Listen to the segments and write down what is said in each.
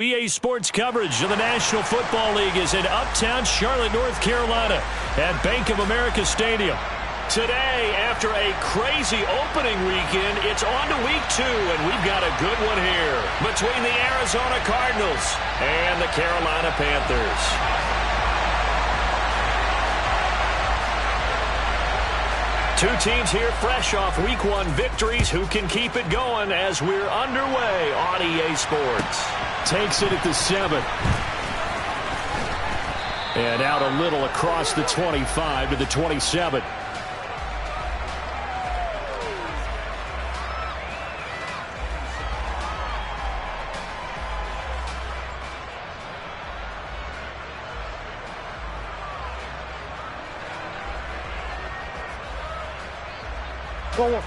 EA Sports coverage of the National Football League is in uptown Charlotte, North Carolina at Bank of America Stadium. Today, after a crazy opening weekend, it's on to week 2, and we've got a good one here between the Arizona Cardinals and the Carolina Panthers. Two teams here fresh off week 1 victories. Who can keep it going as we're underway on EA Sports? Takes it at the 7. And out a little across the 25 to the 27. Forward.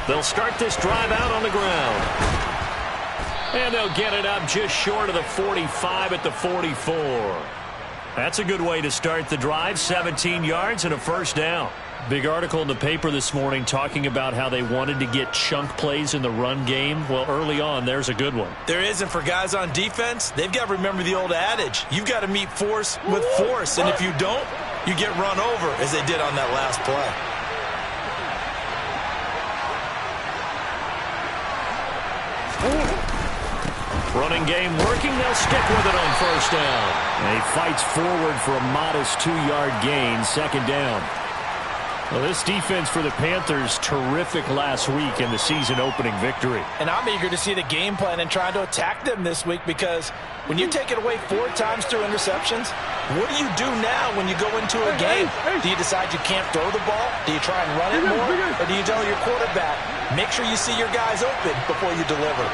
They'll start this drive out on the ground. And they'll get it up just short of the 45 at the 44. That's a good way to start the drive. 17 yards and a first down. Big article in the paper this morning talking about how they wanted to get chunk plays in the run game. Well, early on, there's a good one. There is, and for guys on defense, they've got to remember the old adage. You've got to meet force with force, and if you don't, you get run over, as they did on that last play. Running game working. They'll stick with it on first down. And he fights forward for a modest 2-yard gain, second down. Well, this defense for the Panthers, terrific last week in the season-opening victory. And I'm eager to see the game plan and trying to attack them this week, because when you take it away 4 times through interceptions, what do you do now when you go into a game? Do you decide you can't throw the ball? Do you try and run it more? Or do you tell your quarterback, make sure you see your guys open before you deliver?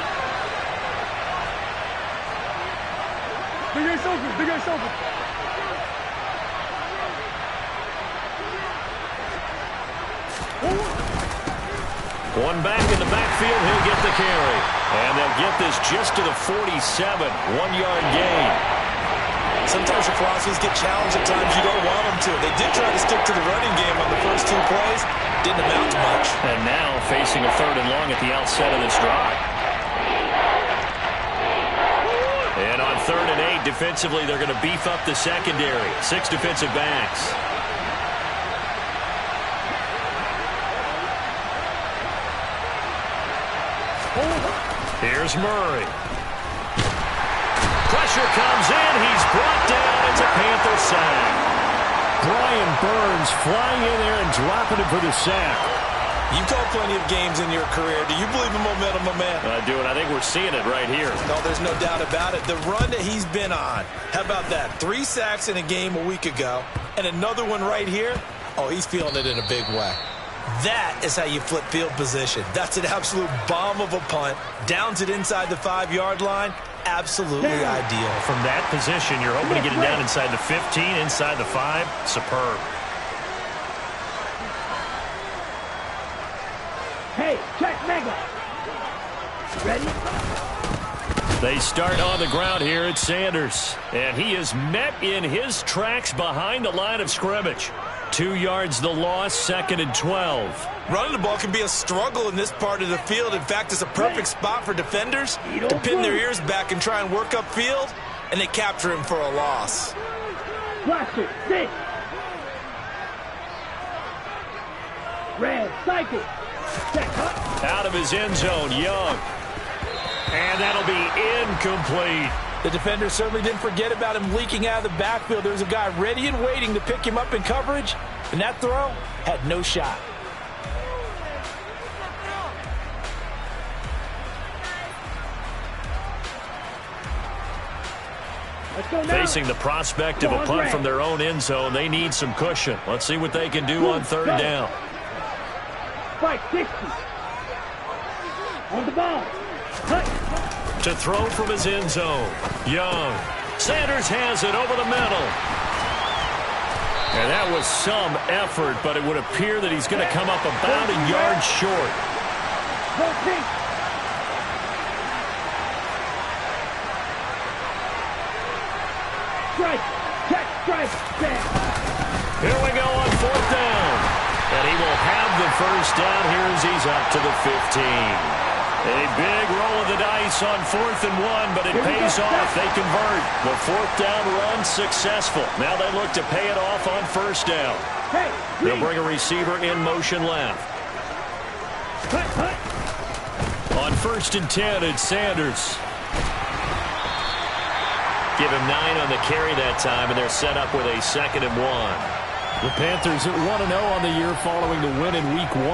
Big ass open, big ass open. One back in the backfield, he'll get the carry. And they'll get this just to the 47, 1-yard gain. Sometimes your philosophies get challenged at times you don't want them to. They did try to stick to the running game on the first 2 plays. Didn't amount to much. And now facing a 3rd and long at the outset of this drive. And on 3rd and 8, defensively, they're going to beef up the secondary. 6 defensive backs. Here's Murray. Pressure comes in. He's brought down. It's a Panther sack. Brian Burns flying in there and dropping it for the sack. You've called plenty of games in your career. Do you believe in momentum, my man? I do, and I think we're seeing it right here. No, there's no doubt about it. The run that he's been on. How about that? 3 sacks in a game a week ago, and another one right here. Oh, he's feeling it in a big way. That is how you flip field position. That's an absolute bomb of a punt. Downs it inside the 5-yard line. Absolutely ideal. From that position, you're hoping to get it down inside the 15, inside the 5. Superb. Hey, check mega. Ready? They start on the ground here at Sanders. And he is met in his tracks behind the line of scrimmage. 2 yards the loss, 2nd and 12. Running the ball can be a struggle in this part of the field. In fact, it's a perfect spot for defenders to pin their ears back and try and work upfield, and they capture him for a loss. Watch it. 6. Red, cycle. Check up. Out of his end zone, Young. And that'll be incomplete. The defender certainly didn't forget about him leaking out of the backfield. There was a guy ready and waiting to pick him up in coverage, and that throw had no shot. Facing the prospect of a punt from their own end zone, they need some cushion. Let's see what they can do on 3rd down. Spike 60. On the ball. Cut. To throw from his end zone. Young. Sanders has it over the middle. And that was some effort, but it would appear that he's going to come up about a yard short. Strike. Check. Strike. Here we go on 4th down. And he will have the first down here as he's up to the 15. A big roll of the dice on 4th and 1, but it pays off. They convert. The 4th down run successful. Now they look to pay it off on 1st down. They'll bring a receiver in motion left. On 1st and 10, it's Sanders. Give him 9 on the carry that time, and they're set up with a 2nd and 1. The Panthers at 1-0 on the year following the win in Week 1.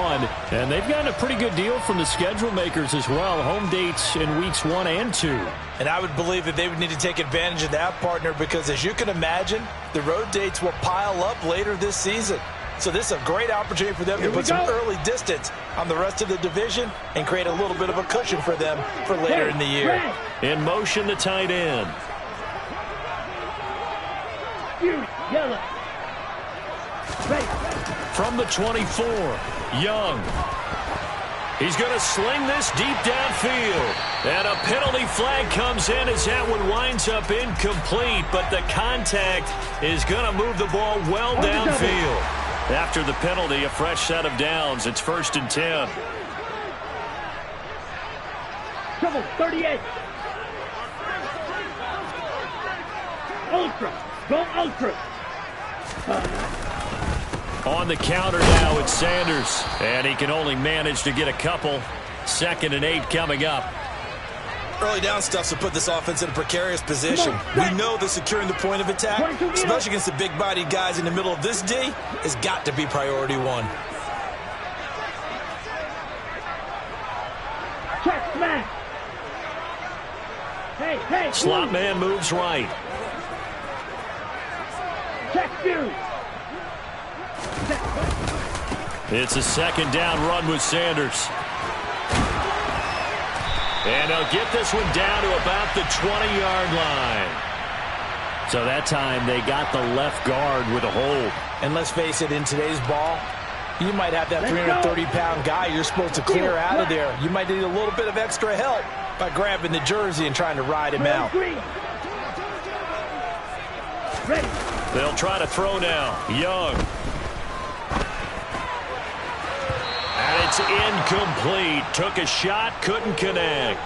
And they've gotten a pretty good deal from the schedule makers as well. Home dates in Weeks 1 and 2. And I would believe that they would need to take advantage of that, partner, because as you can imagine, the road dates will pile up later this season. So this is a great opportunity for them to put some early distance on the rest of the division and create a little bit of a cushion for them for later in the year. In motion, the tight end. Yellow. From the 24, Young. He's going to sling this deep downfield. And a penalty flag comes in as that one winds up incomplete, but the contact is going to move the ball well downfield. After the penalty, a fresh set of downs. It's 1st and 10. Trouble, 38. Ultra. Go Ultra. On the counter now, it's Sanders. And he can only manage to get a couple. 2nd and 8 coming up. Early down stuff to put this offense in a precarious position. We know that securing the point of attack, especially against the big-bodied guys in the middle of this D, has got to be priority 1. Check smash. Hey. Slot man moves right. Check you. It's a 2nd down run with Sanders. And they'll get this one down to about the 20-yard line. So that time they got the left guard with a hold. And let's face it, in today's ball, you might have that 330-pound guy you're supposed to clear out of there. You might need a little bit of extra help by grabbing the jersey and trying to ride him out. They'll try to throw now. Young. And it's incomplete. Took a shot, couldn't connect.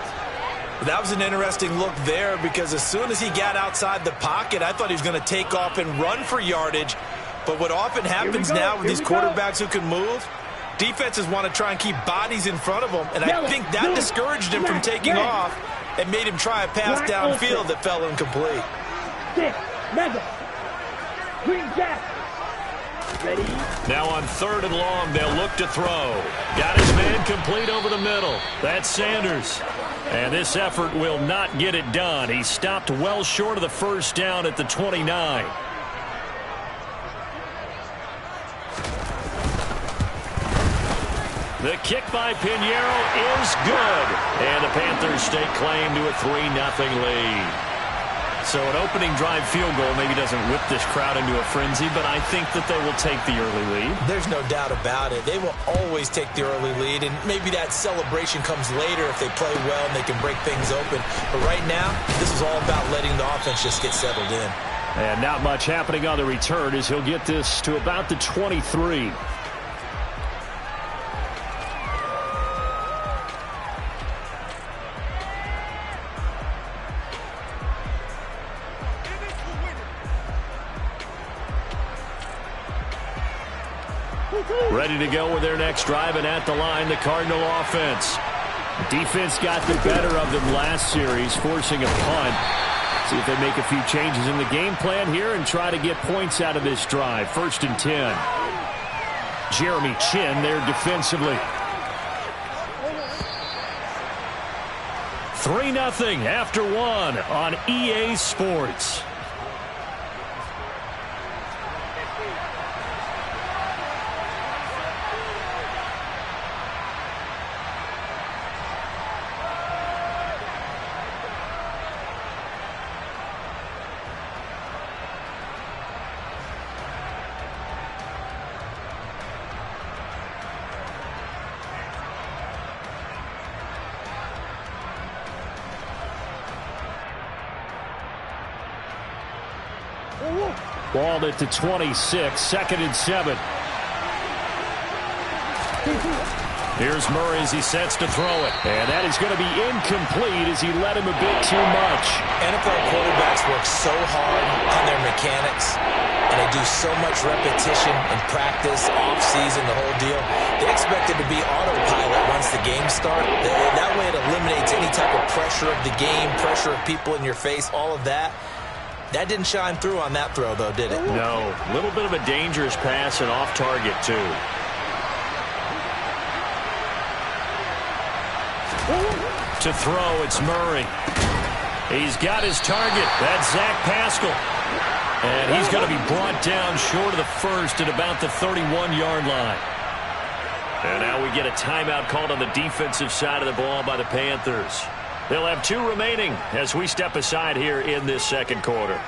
That was an interesting look there because as soon as he got outside the pocket, I thought he was going to take off and run for yardage. But what often happens now with these quarterbacks who can move, defenses want to try and keep bodies in front of them. And I think that discouraged him from taking off and made him try a pass downfield that fell incomplete. Green Jack. Ready? Now on 3rd and long, they'll look to throw. Got his man complete over the middle. That's Sanders. And this effort will not get it done. He stopped well short of the 1st down at the 29. The kick by Pinheiro is good. And the Panthers stake claim to a 3-0 lead. So an opening drive field goal maybe doesn't whip this crowd into a frenzy, but I think that they will take the early lead. There's no doubt about it. They will always take the early lead, and maybe that celebration comes later if they play well and they can break things open. But right now, this is all about letting the offense just get settled in. And not much happening on the return as he'll get this to about the 23. Ready to go with their next drive, and at the line, the Cardinal offense. Defense got the better of them last series, forcing a punt. See if they make a few changes in the game plan here and try to get points out of this drive. 1st and 10. Jeremy Chin there defensively. 3-0 after 1 on EA Sports. Ball at the 26, 2nd and 7. Here's Murray as he sets to throw it. And that is going to be incomplete as he let him a bit too much. NFL quarterbacks work so hard on their mechanics, and they do so much repetition and practice, off-season, the whole deal. They expect it to be autopilot once the game starts. That way it eliminates any type of pressure of the game, pressure of people in your face, all of that. That didn't shine through on that throw, though, did it? No. A little bit of a dangerous pass and off target, too. To throw, it's Murray. He's got his target. That's Zach Pascal. And he's going to be brought down short of the first at about the 31-yard line. And now we get a timeout called on the defensive side of the ball by the Panthers. They'll have 2 remaining as we step aside here in this second quarter.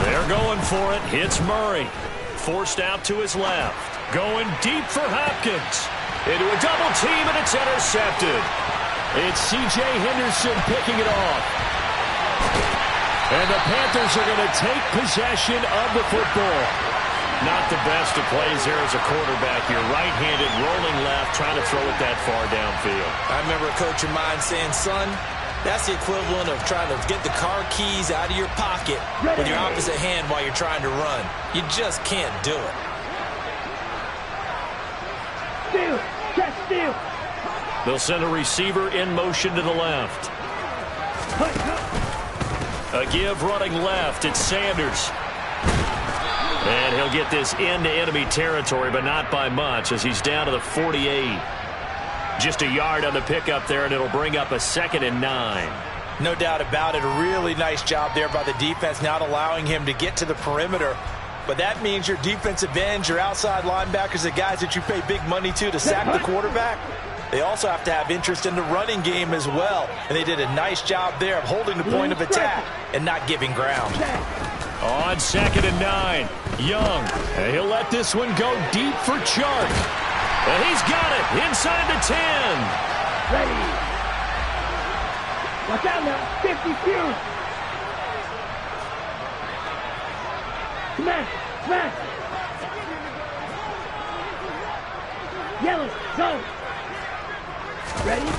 They're going for it. Hits Murray. Forced out to his left. Going deep for Hopkins. Into a double team, and it's intercepted. It's C.J. Henderson picking it off. And the Panthers are going to take possession of the football. Not the best of plays there as a quarterback. You're right-handed, rolling left, trying to throw it that far downfield. I remember a coach of mine saying, son, that's the equivalent of trying to get the car keys out of your pocket with your opposite hand while you're trying to run. You just can't do it. Steal! Catch steal! They'll send a receiver in motion to the left. A give running left. It's Sanders. And he'll get this into enemy territory, but not by much as he's down to the 48. Just a yard on the pickup there, and it'll bring up a 2nd and 9. No doubt about it. A really nice job there by the defense, not allowing him to get to the perimeter. But that means your defensive ends, your outside linebackers, the guys that you pay big money to sack the quarterback, they also have to have interest in the running game as well. And they did a nice job there of holding the point of attack and not giving ground. On 2nd and 9, Young. And he'll let this one go deep for Chark. And he's got it inside the 10. Ready. Watch out now. 50 few. Smash. Smash. Yellow. Go. Ready?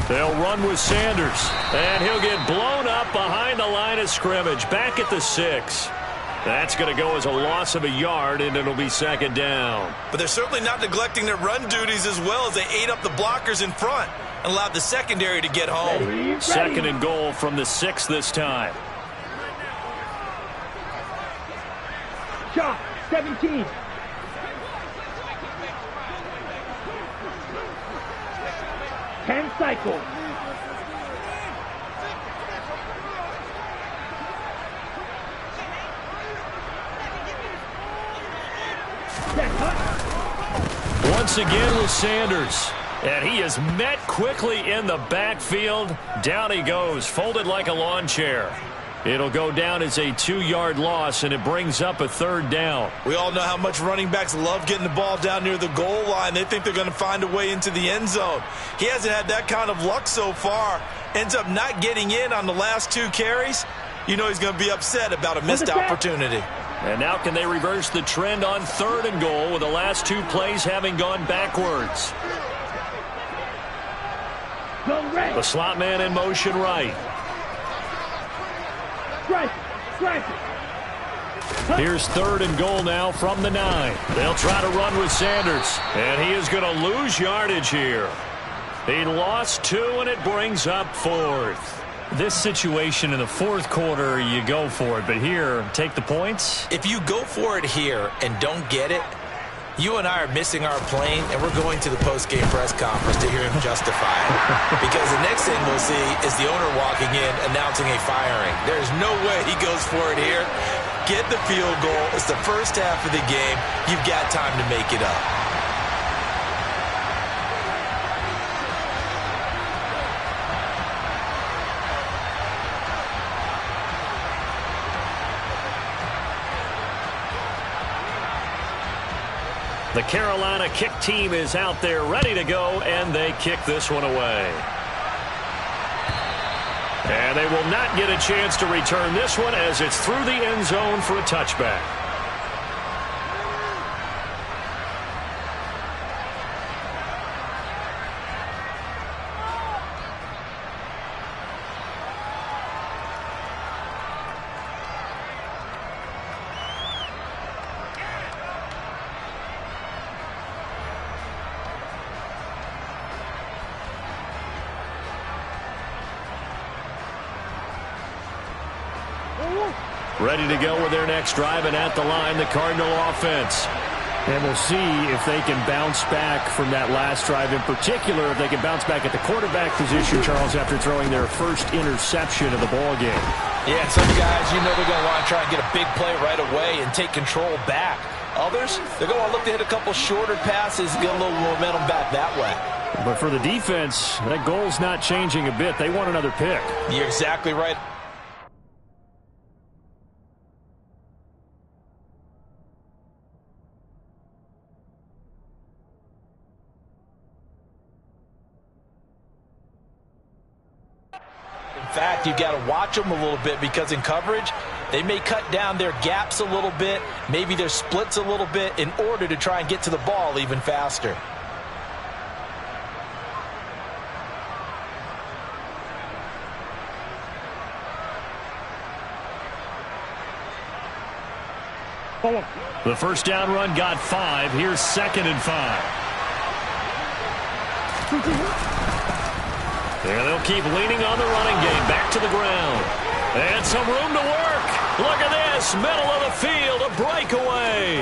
They'll run with Sanders. And he'll get blown up behind the line of scrimmage. Back at the 6. That's going to go as a loss of a yard, and it'll be 2nd down. But they're certainly not neglecting their run duties as well as they ate up the blockers in front and allowed the secondary to get home. Ready. 2nd and goal from the 6 this time. Shot. 17. Ten cycles. Once again with Sanders. And he is met quickly in the backfield. Down he goes, folded like a lawn chair. It'll go down as a 2-yard loss, and it brings up a 3rd down. We all know how much running backs love getting the ball down near the goal line. They think they're going to find a way into the end zone. He hasn't had that kind of luck so far. Ends up not getting in on the last 2 carries. You know he's going to be upset about a missed opportunity. And now can they reverse the trend on 3rd and goal with the last 2 plays having gone backwards? Go right. The slot man in motion right. Strike. Strike. Here's 3rd and goal now from the 9. They'll try to run with Sanders. And he is going to lose yardage here. He lost 2, and it brings up 4th. This situation in the 4th quarter, you go for it. But here, take the points. If you go for it here and don't get it, you and I are missing our plane, and we're going to the post-game press conference to hear him justify it. Because the next thing we'll see is the owner walking in announcing a firing. There's no way he goes for it here. Get the field goal. It's the first half of the game. You've got time to make it up. The Carolina kick team is out there ready to go, and they kick this one away. And they will not get a chance to return this one as it's through the end zone for a touchback. Ready to go with their next drive, and at the line, the Cardinal offense. And we'll see if they can bounce back from that last drive, in particular, if they can bounce back at the quarterback position, Charles, after throwing their first interception of the ball game. Yeah, and some guys, you know they're going to want to try and get a big play right away and take control back. Others, they're going to want to look to hit a couple shorter passes, get a little momentum back that way. But for the defense, that goal's not changing a bit. They want another pick. You're exactly right. In fact, you got to watch them a little bit because in coverage, they may cut down their gaps a little bit, maybe their splits a little bit in order to try and get to the ball even faster. The first down run got 5. Here's 2nd and 5. And they'll keep leaning on the running game. Back to the ground. And some room to work. Look at this. Middle of the field. A breakaway.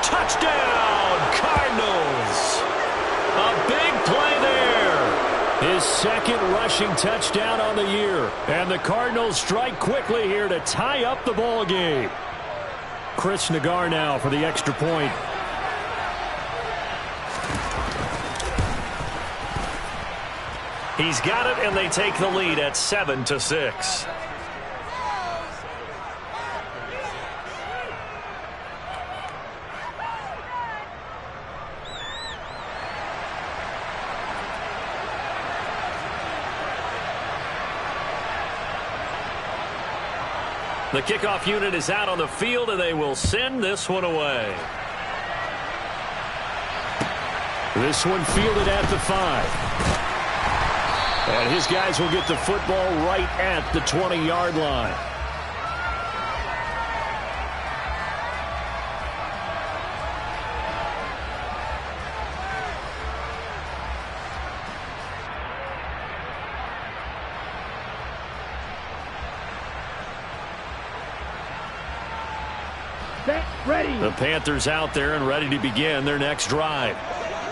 Touchdown, Cardinals. A big play there. His second rushing touchdown on the year. And the Cardinals strike quickly here to tie up the ball game. Chris Nagar now for the extra point. He's got it, and they take the lead at 7-6. The kickoff unit is out on the field, and they will send this one away. This one fielded at the 5. And his guys will get the football right at the 20-yard line. Ready. The Panthers out there and ready to begin their next drive.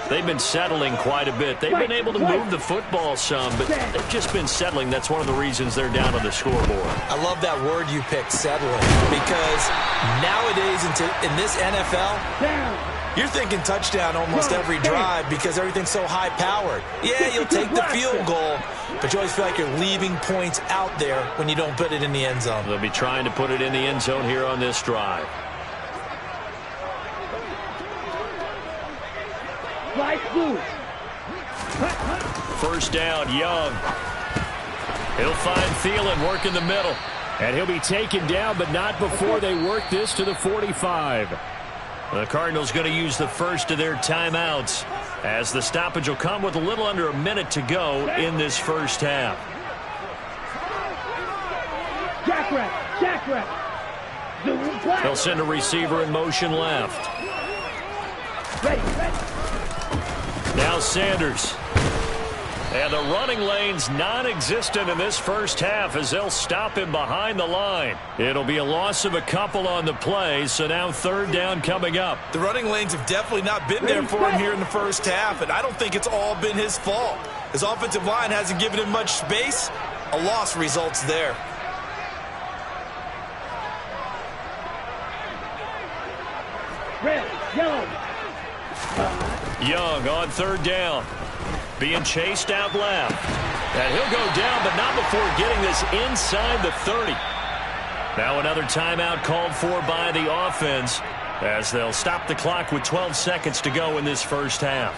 They've been settling quite a bit. They've been able to move the football some, but they've just been settling. That's one of the reasons they're down on the scoreboard. I love that word you picked, settling, because nowadays in this NFL, you're thinking touchdown almost every drive because everything's so high-powered. Yeah, you'll take the field goal, but you always feel like you're leaving points out there when you don't put it in the end zone. They'll be trying to put it in the end zone here on this drive. First down, Young. He'll find Thielen, work in the middle. And he'll be taken down, but not before they work this to the 45. The Cardinals going to use the first of their timeouts as the stoppage will come with a little under a minute to go in this first half. They'll send a receiver in motion left. Now Sanders. And the running lane's non-existent in this first half as they'll stop him behind the line. It'll be a loss of a couple on the play, so now third down coming up. The running lanes have definitely not been there for him here in the first half, and I don't think it's all been his fault. His offensive line hasn't given him much space. A loss results there. Young on third down. Being chased out left. And he'll go down, but not before getting this inside the 30. Now another timeout called for by the offense as they'll stop the clock with 12 seconds to go in this first half.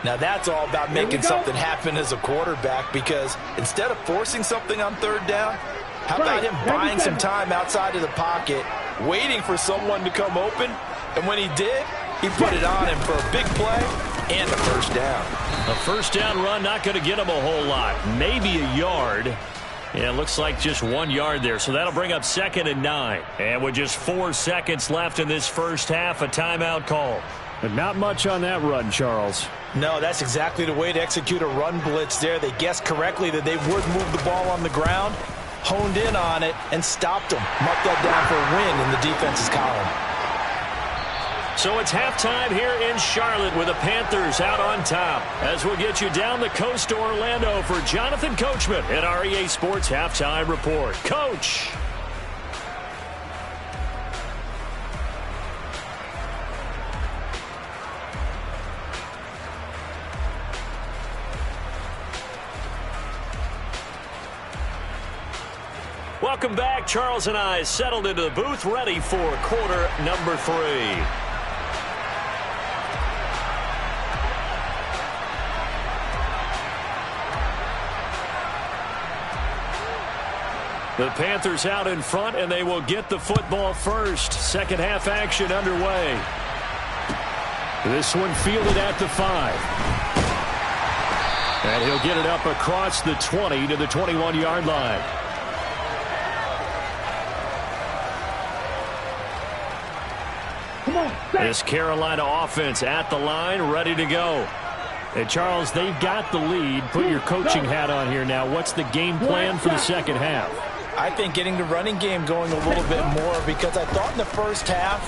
Now that's all about making something happen as a quarterback, because instead of forcing something on third down, how about him buying some time outside of the pocket, waiting for someone to come open, and when he did, he put it on him for a big play and a first down. A first down run not going to get him a whole lot, maybe a yard. Yeah, it looks like just 1 yard there, so that'll bring up 2nd and 9. And with just 4 seconds left in this first half, a timeout call. But not much on that run, Charles. No, that's exactly the way to execute a run blitz there. They guessed correctly that they would move the ball on the ground, honed in on it, and stopped them. Marked that down for a win in the defense's column. So it's halftime here in Charlotte with the Panthers out on top. As we'll get you down the coast to Orlando for Jonathan Coachman at our EA Sports Halftime Report. Coach. Welcome back. Charles and I settled into the booth, ready for quarter number 3. The Panthers out in front, and they will get the football first. Second half action underway. This one fielded at the 5. And he'll get it up across the 20 to the 21-yard line. This Carolina offense at the line, ready to go. And Charles, they've got the lead. Put your coaching hat on here now. What's the game plan for the second half? I think getting the running game going a little bit more, because I thought in the first half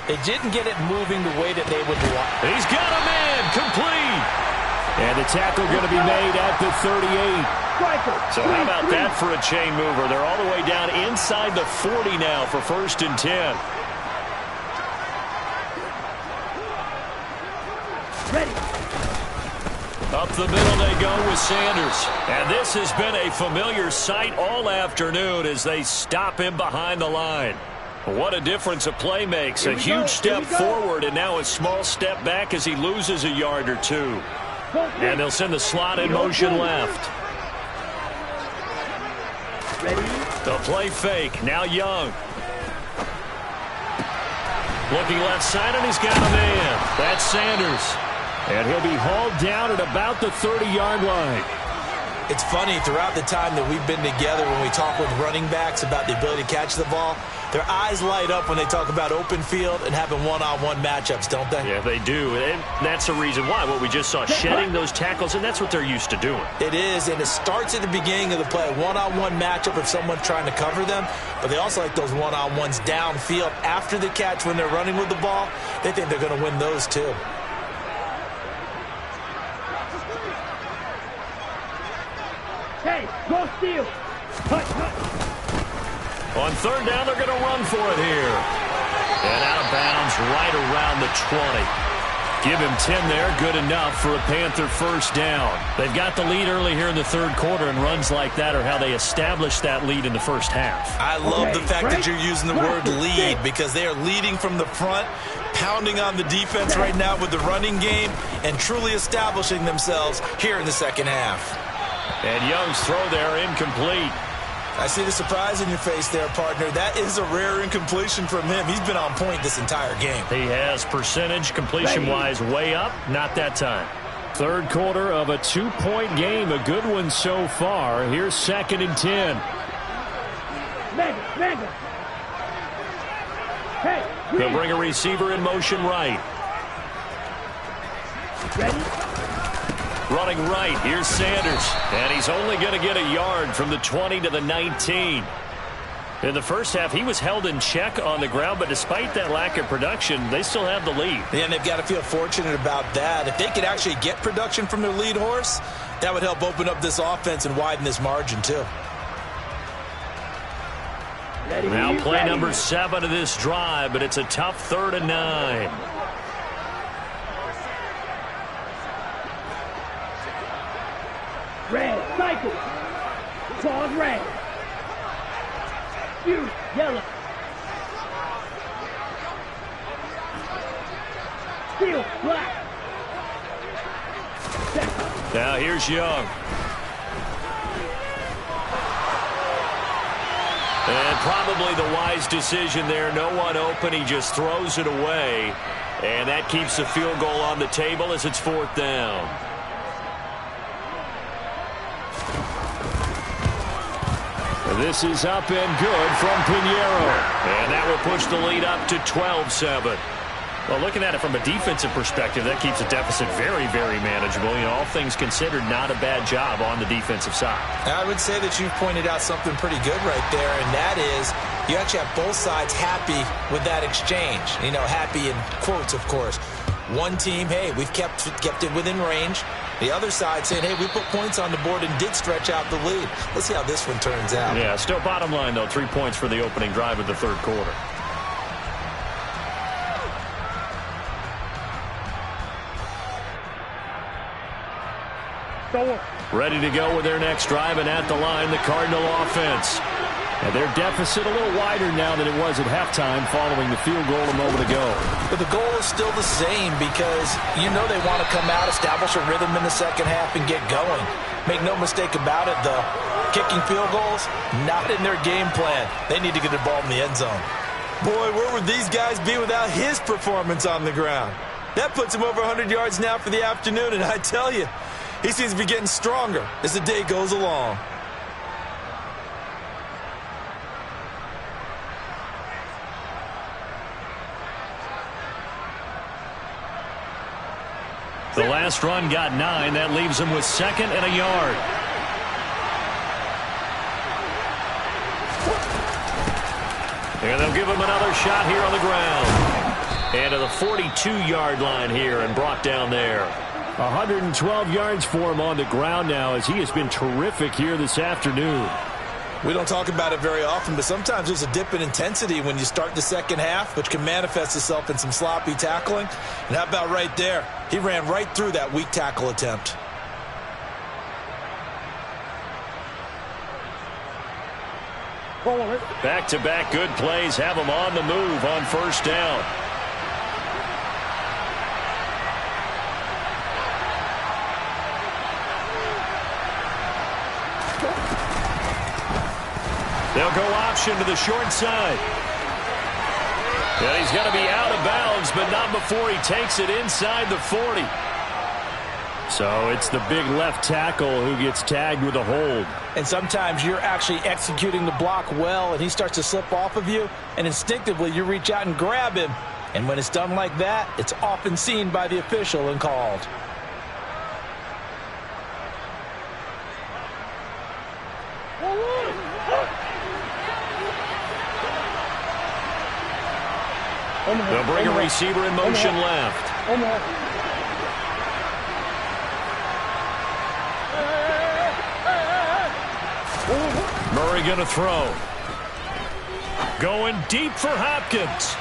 they didn't get it moving the way that they would want. He's got a man, complete. And the tackle going to be made at the 38. So how about that for a chain mover? They're all the way down inside the 40 now for 1st and 10. Up the middle they go with Sanders. And this has been a familiar sight all afternoon as they stop him behind the line. What a difference a play makes. A huge step forward and now a small step back as he loses a yard or 2. And they'll send the slot in motion left. The play fake. Now Young. Looking left side, and he's got a man. That's Sanders. And he'll be hauled down at about the 30-yard line. It's funny, throughout the time that we've been together, when we talk with running backs about the ability to catch the ball, their eyes light up when they talk about open field and having one-on-one matchups, don't they? Yeah, they do. And that's the reason why. What we just saw, shedding those tackles, and that's what they're used to doing. It is, and it starts at the beginning of the play. One-on-one matchup if someone's trying to cover them, but they also like those one-on-ones downfield after the catch when they're running with the ball. They think they're going to win those too. Hey, go steal. On 3rd down, they're going to run for it here. And out of bounds right around the 20. Give him 10 there. Good enough for a Panther first down. They've got the lead early here in the 3rd quarter, and runs like that are how they establish that lead in the first half. I love the fact that you're using the word lead, because they are leading from the front, pounding on the defense right now with the running game, and truly establishing themselves here in the second half. And Young's throw there incomplete. I see the surprise in your face there, partner. That is a rare incompletion from him. He's been on point this entire game. He has percentage completion-wise way up. Not that time. 3rd quarter of a 2-point game. A good one so far. Here's 2nd and 10. They'll bring a receiver in motion right. Ready? Running right, here's Sanders. And he's only going to get a yard from the 20 to the 19. In the first half, he was held in check on the ground, but despite that lack of production, they still have the lead. And they've got to feel fortunate about that. If they could actually get production from their lead horse, that would help open up this offense and widen this margin, too. Now play number 7 of this drive, but it's a tough 3rd and 9. Red, cycle. Pause red. You, yellow. Now here's Young. And probably the wise decision there. No one open. He just throws it away. And that keeps the field goal on the table as it's 4th down. This is up and good from Pinheiro. And that will push the lead up to 12-7. Well, looking at it from a defensive perspective, that keeps the deficit very, very manageable. You know, all things considered, not a bad job on the defensive side. I would say that you've pointed out something pretty good right there, and that is you actually have both sides happy with that exchange. You know, happy in quotes, of course. One team, hey, we've kept it within range. The other side saying, hey, we put points on the board and did stretch out the lead. Let's see how this one turns out. Yeah, still bottom line, though, 3 points for the opening drive of the third quarter. Ready to go with their next drive, and at the line, the Cardinal offense. And their deficit a little wider now than it was at halftime following the field goal a moment ago. But the goal is still the same because you know they want to come out, establish a rhythm in the second half, and get going. Make no mistake about it, though. Kicking field goals, not in their game plan. They need to get the ball in the end zone. Boy, where would these guys be without his performance on the ground? That puts him over 100 yards now for the afternoon, and I tell you, he seems to be getting stronger as the day goes along. The last run got 9. That leaves him with 2nd and a yard. And they'll give him another shot here on the ground. And to the 42-yard line here and brought down there. 112 yards for him on the ground now as he has been terrific here this afternoon. We don't talk about it very often, but sometimes there's a dip in intensity when you start the second half, which can manifest itself in some sloppy tackling. And how about right there? He ran right through that weak tackle attempt. Back-to-back good plays have him on the move on first down. They'll go option to the short side. And he's going to be out of bounds, but not before he takes it inside the 40. So it's the big left tackle who gets tagged with a hold. And sometimes you're actually executing the block well, and he starts to slip off of you, and instinctively you reach out and grab him. And when it's done like that, it's often seen by the official and called. They'll bring a receiver in motion left. Murray going to throw. Going deep for Hopkins.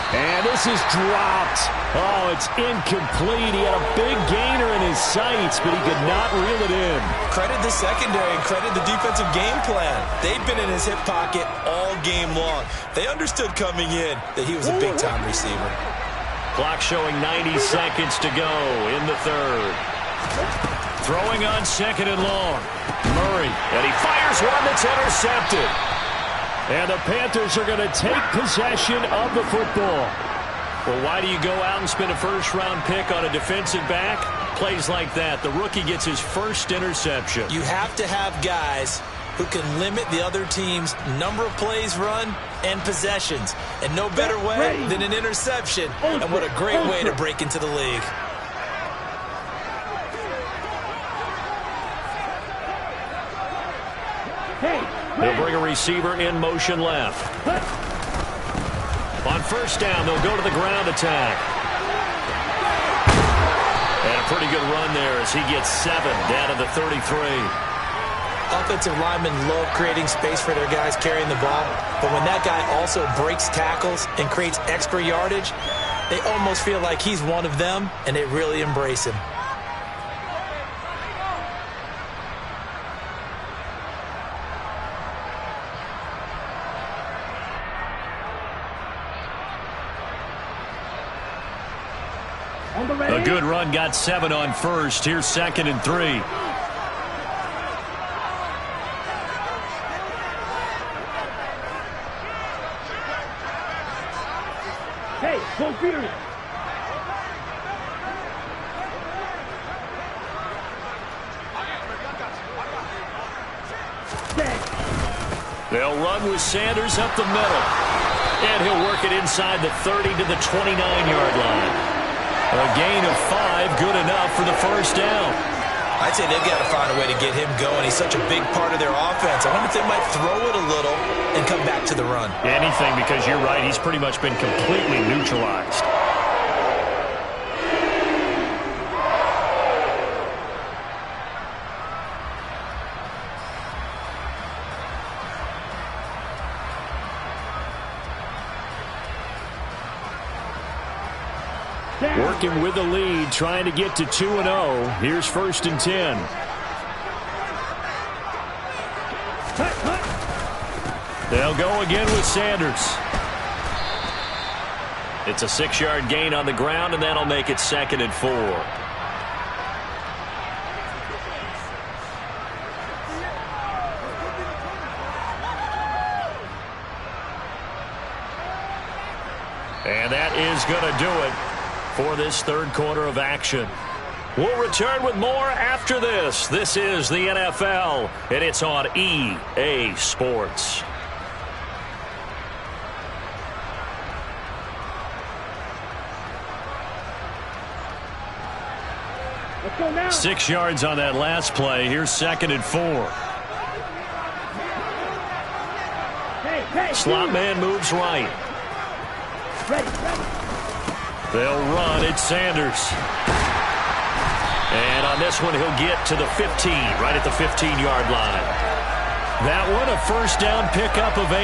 And this is dropped. Oh, it's incomplete. He had a big gainer in his sights, but he could not reel it in. Credit the secondary and credit the defensive game plan. They've been in his hip pocket all game long. They understood coming in that he was a big-time receiver. Clock showing 90 seconds to go in the third. Throwing on 2nd and long. Murray, and he fires one that's intercepted. And the Panthers are going to take possession of the football. Well, why do you go out and spend a first-round pick on a defensive back? Plays like that. The rookie gets his first interception. You have to have guys who can limit the other team's number of plays run and possessions. And no better way than an interception. And what a great way to break into the league. They'll bring a receiver in motion left. On first down, they'll go to the ground attack. And a pretty good run there as he gets 7 down to the 33. Offensive linemen love creating space for their guys carrying the ball. But when that guy also breaks tackles and creates extra yardage, they almost feel like he's one of them, and they really embrace him. run got 7 on first. Here's 2nd and 3. Hey, go Peter. They'll run with Sanders up the middle. And he'll work it inside the 30 to the 29-yard line. A gain of 5, good enough for the first down. I'd say they've got to find a way to get him going. He's such a big part of their offense. I wonder if they might throw it a little and come back to the run. Anything, because you're right, he's pretty much been completely neutralized. Working with the lead, trying to get to 2-0. Here's 1st and 10. They'll go again with Sanders. It's a 6-yard gain on the ground, and that'll make it 2nd and 4. And that is going to do it for this third quarter of action. We'll return with more after this. This is the NFL, and it's on EA Sports. Let's go now. 6 yards on that last play. Here's 2nd and 4. Hey, Slot man moves right. ready. They'll run. It's Sanders. And on this one, he'll get to the 15, right at the 15-yard line. That one, a first down pickup of 8.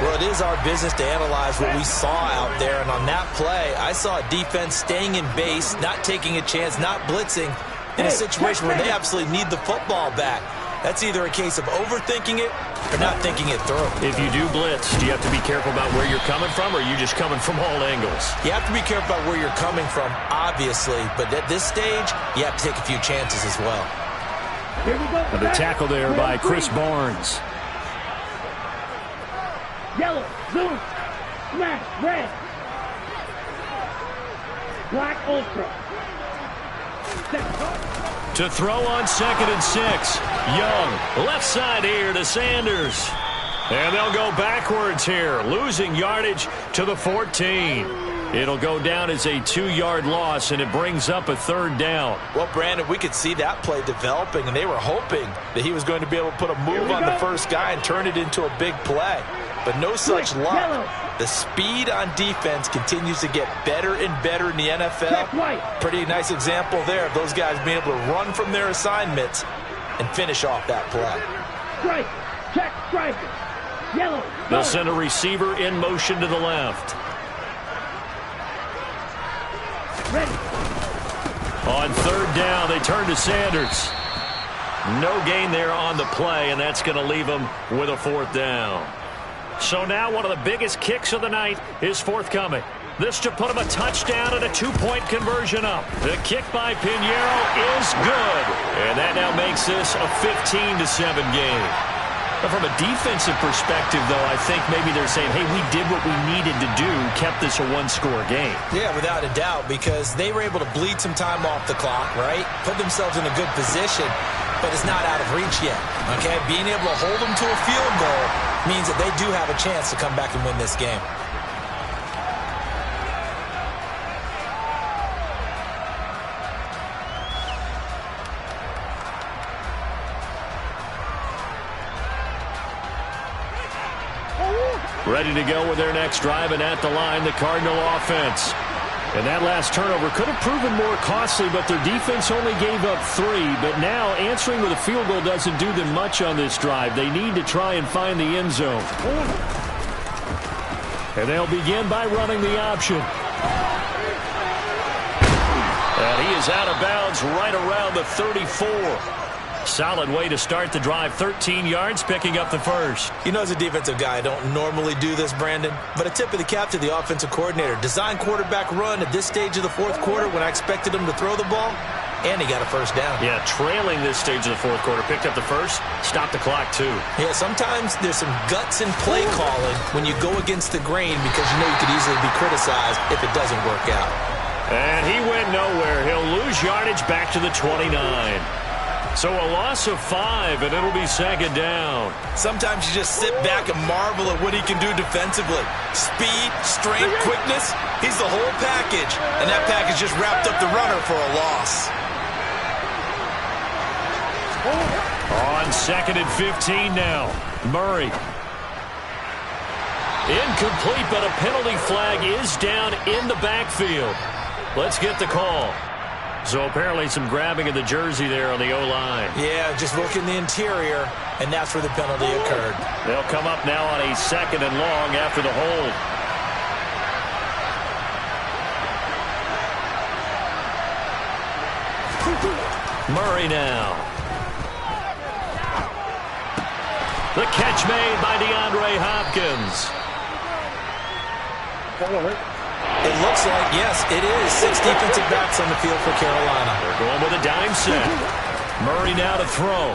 Well, it is our business to analyze what we saw out there. And on that play, I saw a defense staying in base, not taking a chance, not blitzing, in a situation where they absolutely need the football back. That's either a case of overthinking it or not thinking it through. If you do blitz, do you have to be careful about where you're coming from, or are you just coming from all angles? You have to be careful about where you're coming from, obviously. But at this stage, you have to take a few chances as well. Here we go. The tackle there by Chris Barnes. Yellow, blue, smash, red. Black ultra. To throw on 2nd and 6. Young, left side here to Sanders. And they'll go backwards here, losing yardage to the 14. It'll go down as a 2-yard loss, and it brings up a 3rd down. Well, Brandon, we could see that play developing, and they were hoping that he was going to be able to put a move on the first guy and turn it into a big play. But no such luck. The speed on defense continues to get better and better in the NFL. Pretty nice example there of those guys being able to run from their assignments and finish off that play. Strike, check, strike. Yellow. They'll send a receiver in motion to the left. Ready. On 3rd down, they turn to Sanders. No gain there on the play, and that's going to leave them with a 4th down. So now one of the biggest kicks of the night is forthcoming. This to put him a touchdown and a 2-point conversion up. The kick by Pinheiro is good. And that now makes this a 15-7 game. But from a defensive perspective, though, I think maybe they're saying, hey, we did what we needed to do, kept this a 1-score game. Yeah, without a doubt, because they were able to bleed some time off the clock, right? Put themselves in a good position, but it's not out of reach yet, okay? Being able to hold them to a field goal means that they do have a chance to come back and win this game. Ready to go with their next drive, and at the line, the Cardinal offense. And that last turnover could have proven more costly, but their defense only gave up 3. But now answering with a field goal doesn't do them much on this drive. They need to try and find the end zone. And they'll begin by running the option. And he is out of bounds right around the 34. Solid way to start the drive. 13 yards, picking up the first. You know, as a defensive guy, I don't normally do this, Brandon, but a tip of the cap to the offensive coordinator. Design quarterback run at this stage of the fourth quarter when I expected him to throw the ball, and he got a first down. Yeah, trailing this stage of the fourth quarter. Picked up the first, stopped the clock, too. Yeah, sometimes there's some guts in play calling when you go against the grain because you know you could easily be criticized if it doesn't work out. And he went nowhere. He'll lose yardage back to the 29. So a loss of 5, and it'll be second down. Sometimes you just sit back and marvel at what he can do defensively. Speed, strength, quickness, he's the whole package. And that package just wrapped up the runner for a loss. On 2nd and 15 now. Murray. Incomplete, but a penalty flag is down in the backfield. Let's get the call. So apparently some grabbing of the jersey there on the O-line. Yeah, just look in the interior, and that's where the penalty occurred. They'll come up now on a 2nd and long after the hold. Murray now. The catch made by DeAndre Hopkins. It looks like, yes, it is 6 defensive backs on the field for Carolina. They're going with a dime set. Murray now to throw.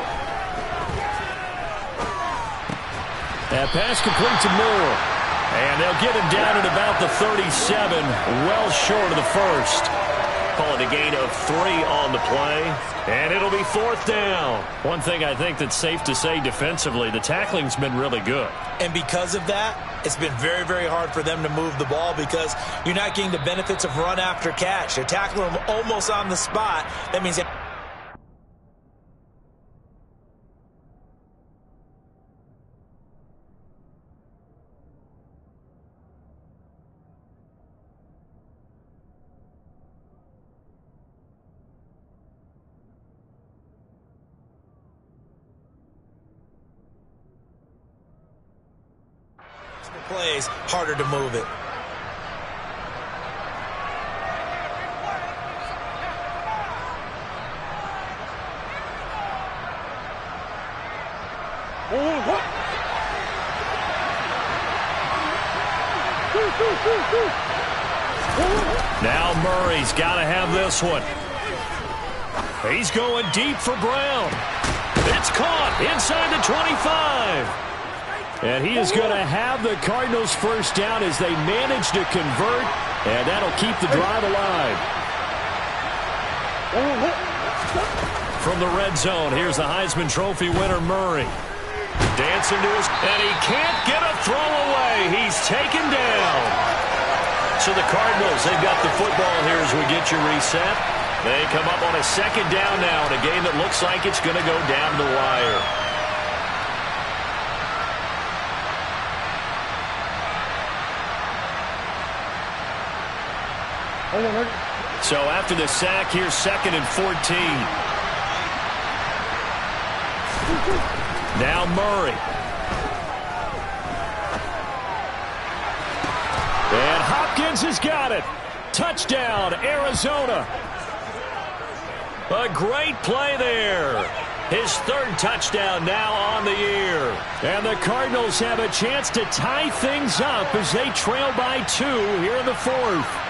That pass complete to Moore. And they'll get him down at about the 37, well short of the first. Call it a gain of 3 on the play. And it'll be 4th down. One thing I think that's safe to say defensively, the tackling's been really good. And because of that, it's been very, very hard for them to move the ball because you're not getting the benefits of run after catch. They're tackling them almost on the spot. That means that plays harder to move it. Now Murray's got to have this one. He's going deep for Brown. It's caught inside the 25. And he is going to have the Cardinals first down as they manage to convert, and that'll keep the drive alive. From the red zone, here's the Heisman Trophy winner, Murray. Dancing to his, and he can't get a throw away. He's taken down. So the Cardinals, they've got the football here as we get you reset. They come up on a 2nd down now in a game that looks like it's going to go down the wire. So after the sack, here's 2nd and 14. Now Murray. And Hopkins has got it. Touchdown, Arizona. A great play there. His 3rd touchdown now on the year. And the Cardinals have a chance to tie things up as they trail by 2 here in the 4th.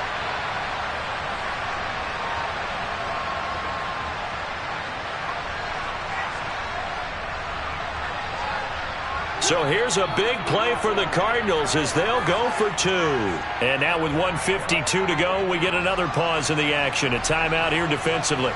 So here's a big play for the Cardinals as they'll go for 2. And now with 1:52 to go, we get another pause in the action. A timeout here defensively.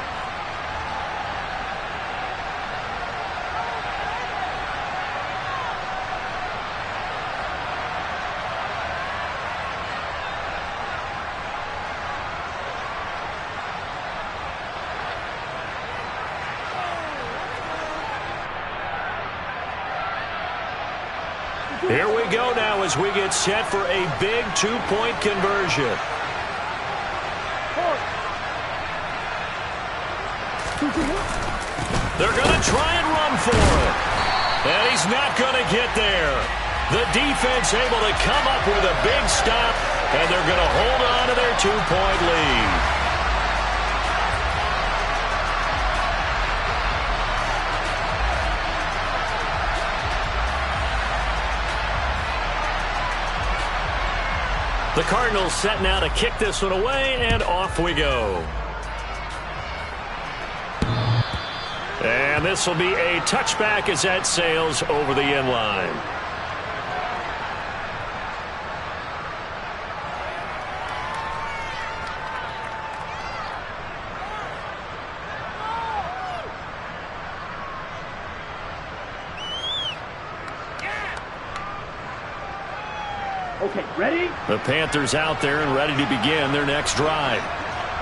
Here we go now as we get set for a big 2-point conversion. They're going to try and run for it. And he's not going to get there. The defense able to come up with a big stop, and they're going to hold on to their 2-point lead. The Cardinals set now to kick this one away, and off we go. And this will be a touchback as that sails over the end line. Okay, ready? The Panthers out there and ready to begin their next drive.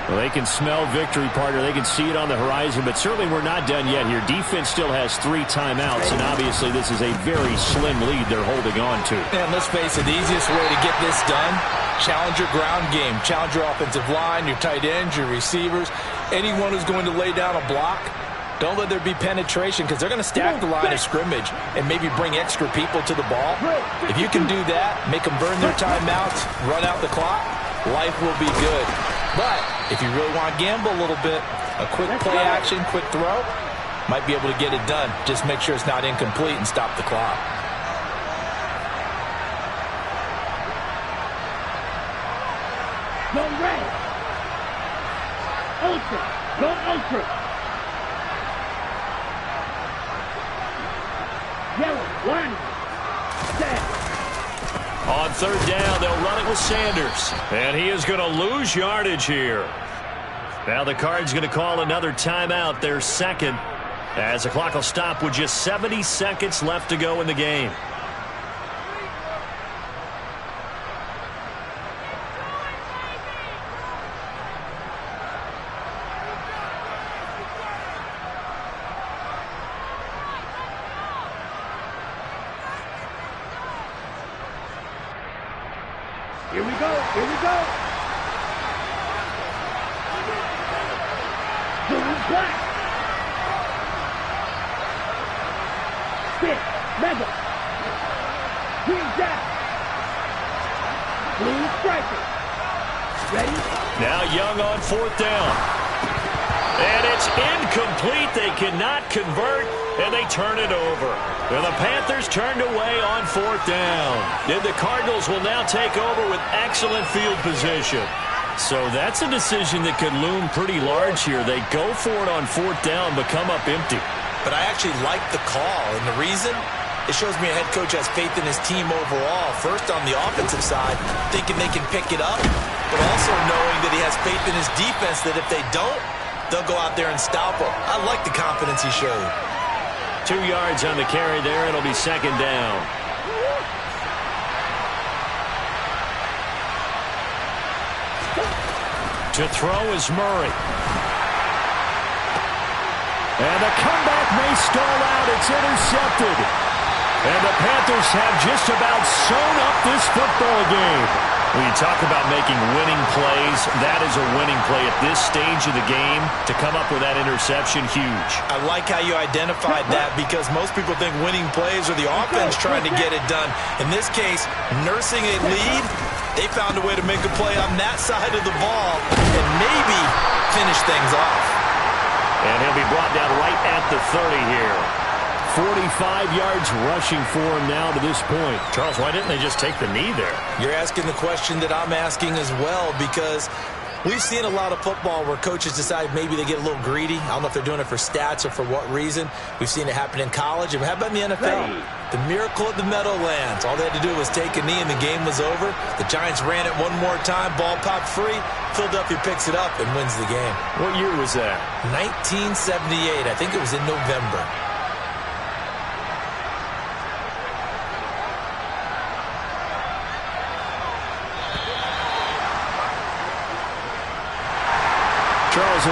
Well, they can smell victory, partner. They can see it on the horizon, but certainly we're not done yet here. Defense still has 3 timeouts, and obviously this is a very slim lead they're holding on to. And let's face it, the easiest way to get this done, challenge your ground game. Challenge your offensive line, your tight ends, your receivers, anyone who's going to lay down a block. Don't let there be penetration because they're going to stack the line of scrimmage and maybe bring extra people to the ball. If you can do that, make them burn their timeouts, run out the clock, life will be good. But if you really want to gamble a little bit, a quick play action, quick throw, might be able to get it done. Just make sure it's not incomplete and stop the clock. Go red. Ultra. Go ultra. Yellow. One. Set. On third down, they'll run it with Sanders. And he is going to lose yardage here. Now the Cards going to call another timeout, their second, as the clock will stop with just 70 seconds left to go in the game. Here we go. Here we go. Blue black. Spit. Level. Green jack. Blue striker. Ready? Now Young on fourth down. And it's incomplete. They cannot convert, and they turn it over. And the Panthers turned away on fourth down. And the Cardinals will now take over with excellent field position. So that's a decision that could loom pretty large here. They go for it on fourth down, but come up empty. But I actually like the call, and the reason? It shows me a head coach has faith in his team overall. First on the offensive side, thinking they can pick it up, but also knowing that he has faith in his defense that if they don't, they'll go out there and stop them. I like the confidence he showed. 2 yards on the carry there. It'll be second down. To throw is Murray. And the comeback may stall out. It's intercepted. And the Panthers have just about sewn up this football game. When you talk about making winning plays, that is a winning play at this stage of the game. To come up with that interception, huge. I like how you identified that because most people think winning plays are the offense trying to get it done. In this case, nursing a lead, they found a way to make a play on that side of the ball and maybe finish things off. And he'll be brought down right at the 30 here. 45 yards rushing for him now to this point. Charles, why didn't they just take the knee there? You're asking the question that I'm asking as well, because we've seen a lot of football where coaches decide maybe they get a little greedy. I don't know if they're doing it for stats or for what reason. We've seen it happen in college. And how about in the NFL? The miracle at the Meadowlands. All they had to do was take a knee and the game was over. The Giants ran it one more time. Ball popped free. Philadelphia picks it up and wins the game. What year was that? 1978. I think it was in November. Charles,